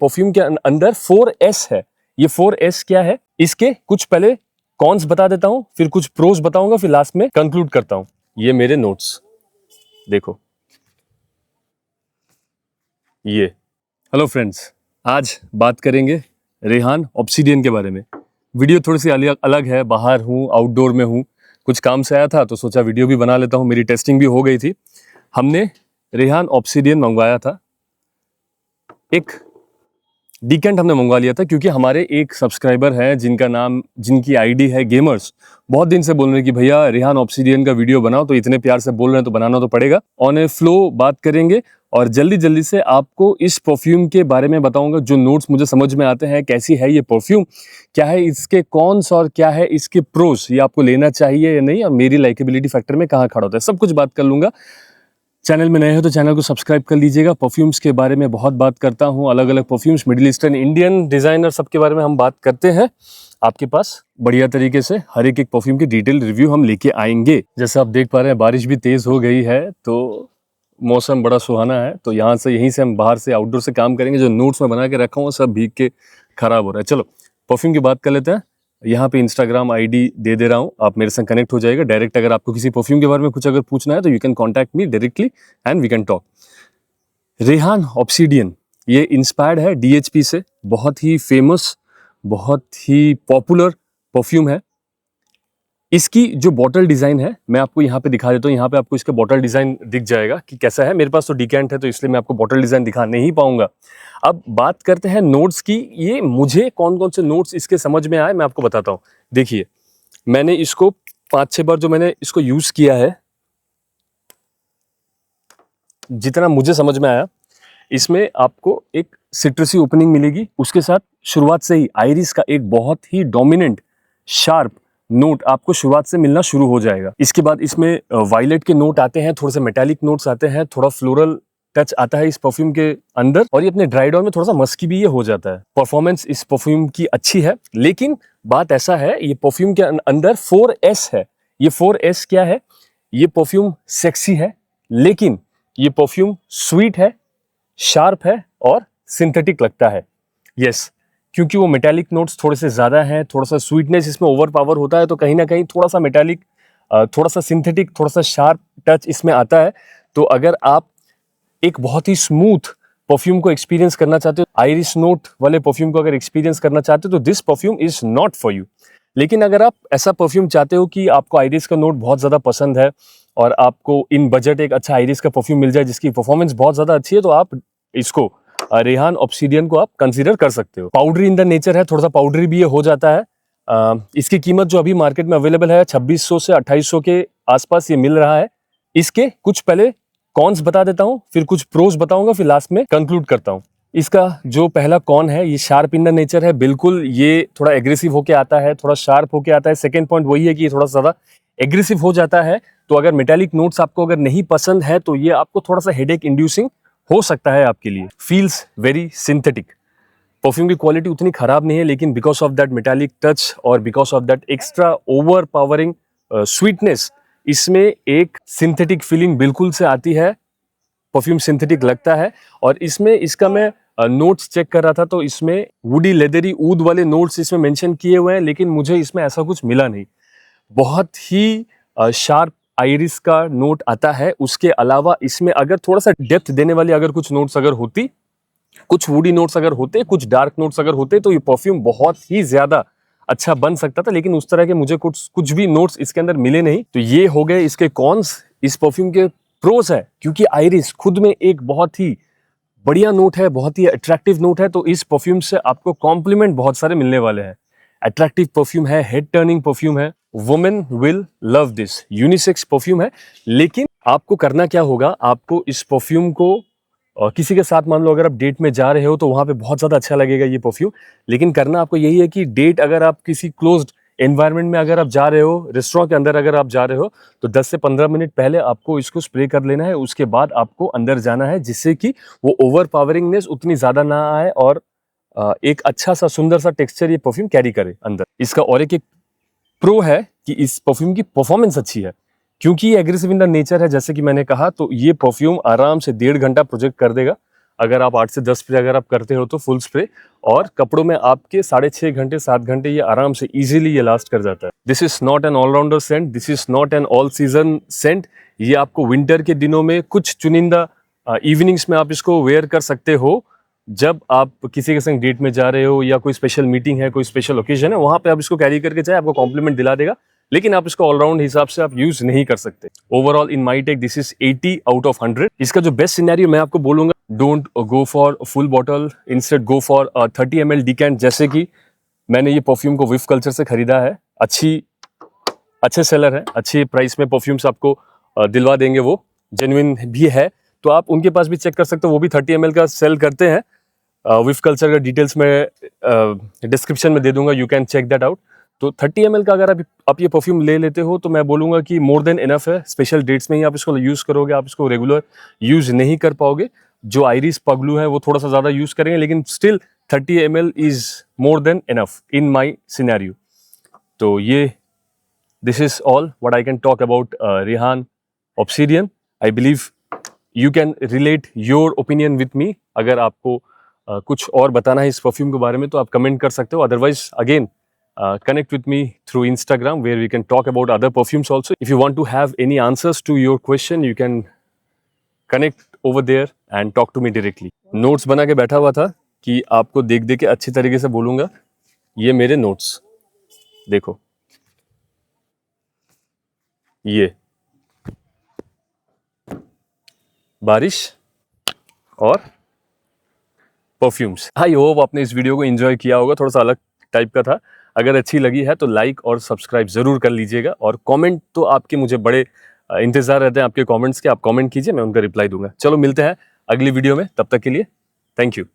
Perfume के अंदर 4S है। ये 4S क्या है, इसके कुछ पहले कॉन्स बता देता हूं, फिर कुछ प्रोस बताऊंगा, फिर लास्ट में कंक्लूड करता हूं। ये मेरे नोट्स देखो, ये। हेलो फ्रेंड्स, आज बात करेंगे रेहान ऑब्सीडियन के बारे में। वीडियो थोड़ी सी अलग है, बाहर हूँ, आउटडोर में हूँ, कुछ काम से आया था तो सोचा वीडियो भी बना लेता हूँ। मेरी टेस्टिंग भी हो गई थी। हमने रेहान ऑब्सीडियन मंगवाया था, एक डिकेंट हमने मंगवा लिया था, क्योंकि हमारे एक सब्सक्राइबर है जिनकी आईडी है गेमर्स, बहुत दिन से बोल रहे हैं कि भैया रेहान ऑब्सीडियन का वीडियो बनाओ, तो इतने प्यार से बोल रहे हैं तो बनाना तो पड़ेगा। ऑन ए फ्लो बात करेंगे और जल्दी से आपको इस परफ्यूम के बारे में बताऊंगा, जो नोट्स मुझे समझ में आते हैं। कैसी है ये परफ्यूम, क्या है इसके कॉन्स और क्या है इसके प्रोस, ये आपको लेना चाहिए या नहीं, और मेरी लाइकेबिलिटी फैक्टर में कहाँ खड़ा होता है, सब कुछ बात कर लूंगा। चैनल में नए हो तो चैनल को सब्सक्राइब कर लीजिएगा। परफ्यूम्स के बारे में बहुत बात करता हूँ, अलग अलग perfumes, middle eastern, Indian designer, सबके बारे में हम बात करते हैं। आपके पास बढ़िया तरीके से हर एक परफ्यूम की डिटेल रिव्यू हम लेके आएंगे। जैसे आप देख पा रहे हैं, बारिश भी तेज हो गई है, तो मौसम बड़ा सुहाना है। तो यहीं से हम बाहर से आउटडोर से काम करेंगे। जो नोट्स में बना के रखा हूँ सब भीग के खराब हो रहा है। चलो परफ्यूम की बात कर लेते हैं। यहाँ पे इंस्टाग्राम आईडी दे दे रहा हूँ, आप मेरे से कनेक्ट हो जाएगा डायरेक्ट। अगर आपको किसी परफ्यूम के बारे में कुछ अगर पूछना है तो you can contact me directly and we can talk. Rehan obsidian ये इंस्पायर्ड है DHP से, बहुत ही फेमस, बहुत ही पॉपुलर परफ्यूम है। इसकी जो बॉटल डिजाइन है मैं आपको यहाँ पे दिखा देता हूँ। यहाँ पे आपको इसका बॉटल डिजाइन दिख जाएगा कि कैसा है। मेरे पास तो डिकेंट है तो इसलिए मैं आपको बॉटल डिजाइन दिखा नहीं पाऊंगा। अब बात करते हैं नोट्स की। ये मुझे कौन कौन से नोट्स इसके समझ में आए मैं आपको बताता हूँ। देखिए, मैंने इसको 5-6 बार जो मैंने इसको यूज किया है, जितना मुझे समझ में आया, इसमें आपको एक सिट्रसी ओपनिंग मिलेगी। उसके साथ शुरुआत से ही आइरिस का एक बहुत ही डोमिनेंट शार्प नोट आपको शुरुआत से मिलना शुरू हो जाएगा। इसके बाद इसमें वायलेट के नोट आते हैं, थोड़े से मेटालिक नोट्स आते हैं, थोड़ा फ्लोरल टच आता है इस परफ्यूम के अंदर, और ये अपने ड्राई डाउन में थोड़ा सा मस्की भी ये हो जाता है। परफॉर्मेंस इस परफ्यूम की अच्छी है, लेकिन बात ऐसा है, ये परफ्यूम के अंदर 4S है। ये 4S क्या है, ये परफ्यूम सेक्सी है, लेकिन ये परफ्यूम स्वीट है, शार्प है और सिंथेटिक लगता है। यस, क्योंकि वो मेटालिक नोट्स थोड़े से ज़्यादा हैं, थोड़ा सा स्वीटनेस इसमें ओवर पावर होता है, तो कहीं ना कहीं थोड़ा सा मेटालिक, थोड़ा सा सिंथेटिक, थोड़ा सा शार्प टच इसमें आता है। तो अगर आप एक बहुत ही स्मूथ परफ्यूम को एक्सपीरियंस करना चाहते हो, आइरिस नोट वाले परफ्यूम को अगर एक्सपीरियंस करना चाहते हो, तो this perfume is not for you. लेकिन अगर आप ऐसा परफ्यूम चाहते हो कि आपको आइरिस का नोट बहुत ज़्यादा पसंद है और आपको इन बजट एक अच्छा आइरिस का परफ्यूम मिल जाए जिसकी परफॉर्मेंस बहुत ज़्यादा अच्छी है, तो आप इसको रेहान ऑब्सीडियन को आप कंसीडर कर सकते हो। पाउडरी इन द नेचर है, थोड़ा सा पाउडरी भी ये हो जाता है। इसकी कीमत जो अभी मार्केट में अवेलेबल है 2600 से 2800 के आसपास ये मिल रहा है। इसके कुछ पहले कॉन्स बता देता हूँ, फिर कुछ प्रोस बताऊंगा, फिर लास्ट में कंक्लूड करता हूँ। इसका जो पहला कॉन है, ये शार्प इन द नेचर है, बिल्कुल ये थोड़ा एग्रेसिव होके आता है, थोड़ा शार्प होके आता है। सेकेंड पॉइंट वही है कि ये थोड़ा ज़्यादा एग्रेसिव हो जाता है। तो अगर मेटालिक नोट्स आपको अगर नहीं पसंद है तो ये आपको थोड़ा सा हेडेक इंड्यूसिंग हो सकता है आपके लिए। Feels very synthetic. परफ्यूम की क्वालिटी उतनी खराब नहीं है, लेकिन because of that metallic touch और because of that extra overpowering sweetness, इसमें एक सिंथेटिक फीलिंग बिल्कुल से आती है। परफ्यूम सिंथेटिक लगता है। और इसमें इसका मैं नोट्स चेक कर रहा था तो इसमें वुडी लेदरी ऊद वाले नोट्स इसमें मेंशन किए हुए हैं, लेकिन मुझे इसमें ऐसा कुछ मिला नहीं। बहुत ही शार्प आइरिस का नोट आता है। उसके अलावा इसमें अगर थोड़ा सा डेप्थ देने वाली अगर कुछ नोट्स अगर होती, कुछ वुडी नोट्स अगर होते, कुछ डार्क नोट्स अगर होते, तो ये परफ्यूम बहुत ही ज्यादा अच्छा बन सकता था। लेकिन उस तरह के मुझे कुछ भी नोट्स इसके अंदर मिले नहीं। तो ये हो गए इसके कॉन्स। इस परफ्यूम के प्रोस है, क्योंकि आइरिस खुद में एक बहुत ही बढ़िया नोट है, बहुत ही अट्रैक्टिव नोट है, तो इस परफ्यूम से आपको कॉम्प्लीमेंट बहुत सारे मिलने वाले हैं। अट्रैक्टिव परफ्यूम है, हेड टर्निंग परफ्यूम है, women will love this, unisex perfume है। लेकिन आपको करना क्या होगा, आपको इस परफ्यूम को किसी के साथ, मान लो अगर आप डेट में जा रहे हो तो वहां पे बहुत ज्यादा अच्छा लगेगा ये परफ्यूम। लेकिन करना आपको यही है कि डेट, अगर आप किसी क्लोज्ड एनवायरनमेंट में अगर आप जा रहे हो, रेस्टोरेंट के अंदर अगर आप जा रहे हो, तो 10 से 15 मिनट पहले आपको इसको स्प्रे कर लेना है। उसके बाद आपको अंदर जाना है, जिससे कि वो ओवर पावरिंगनेस उतनी ज्यादा ना आए और एक अच्छा सा सुंदर सा टेक्सचर ये परफ्यूम कैरी करे अंदर। इसका और एक प्रो है कि इस परफ्यूम की परफॉर्मेंस अच्छी है, क्योंकि ये एग्रेसिव इन द नेचर है जैसे कि मैंने कहा। तो ये परफ्यूम आराम से 1.5 घंटा प्रोजेक्ट कर देगा। अगर आप 8 से 10 स्प्रे अगर आप करते हो तो फुल स्प्रे, और कपड़ों में आपके 6.5 घंटे 7 घंटे ये आराम से इजीली ये लास्ट कर जाता है। This is not an allrounder scent, this is not an all season scent. ये आपको विंटर के दिनों में कुछ चुनिंदा इवनिंग्स में आप इसको वेयर कर सकते हो, जब आप किसी के संग डेट में जा रहे हो या कोई स्पेशल मीटिंग है, कोई स्पेशल ओकेजन है, वहां पे आप इसको कैरी करके जाए, आपको कॉम्प्लीमेंट दिला देगा, लेकिन आप इसको ऑलराउंड हिसाब से आप यूज नहीं कर सकते। Overall in my take this is 80 out of 100। इसका जो बेस्ट सिनेरियो मैं आपको बोलूंगा, don't go for full bottle, instead go for 30 ml decant. जैसे कि मैंने ये परफ्यूम को विफ कल्चर से खरीदा है, अच्छे सेलर है, अच्छी प्राइस में परफ्यूम्स आपको दिलवा देंगे, वो जेन्युइन भी है, तो आप उनके पास भी चेक कर सकते हो, वो भी 30 ml का सेल करते हैं। विफ कल्चर का डिटेल्स में डिस्क्रिप्शन में दे दूंगा, you can check that out. तो 30 ml का अगर आप ये परफ्यूम ले लेते हो तो मैं बोलूंगा कि मोर देन इनफ है। स्पेशल डेट्स में ही आप इसको यूज करोगे, आप इसको रेगुलर यूज नहीं कर पाओगे। जो आइरिस पगलू है वो थोड़ा सा ज्यादा यूज करेंगे, लेकिन still 30 ml is more than enough in my scenario. तो ये this is all what I can talk about Rihan obsidian. I believe you can relate your opinion with me. अगर आपको कुछ और बताना है इस परफ्यूम के बारे में तो आप कमेंट कर सकते हो। Otherwise again connect with me through Instagram, where we can talk about other perfumes also. If you want to have any answers to your question, you can connect over there and talk to me directly. Notes बना के बैठा हुआ था कि आपको देख के अच्छी तरीके से बोलूँगा। ये मेरे notes देखो, ये बारिश और परफ्यूम्स। आई होप आपने इस वीडियो को एंजॉय किया होगा, थोड़ा सा अलग टाइप का था। अगर अच्छी लगी है तो लाइक और सब्सक्राइब जरूर कर लीजिएगा, और कमेंट तो आपके मुझे बड़े इंतजार रहते हैं आपके कमेंट्स के। आप कमेंट कीजिए, मैं उनका रिप्लाई दूंगा। चलो मिलते हैं अगली वीडियो में, तब तक के लिए थैंक यू।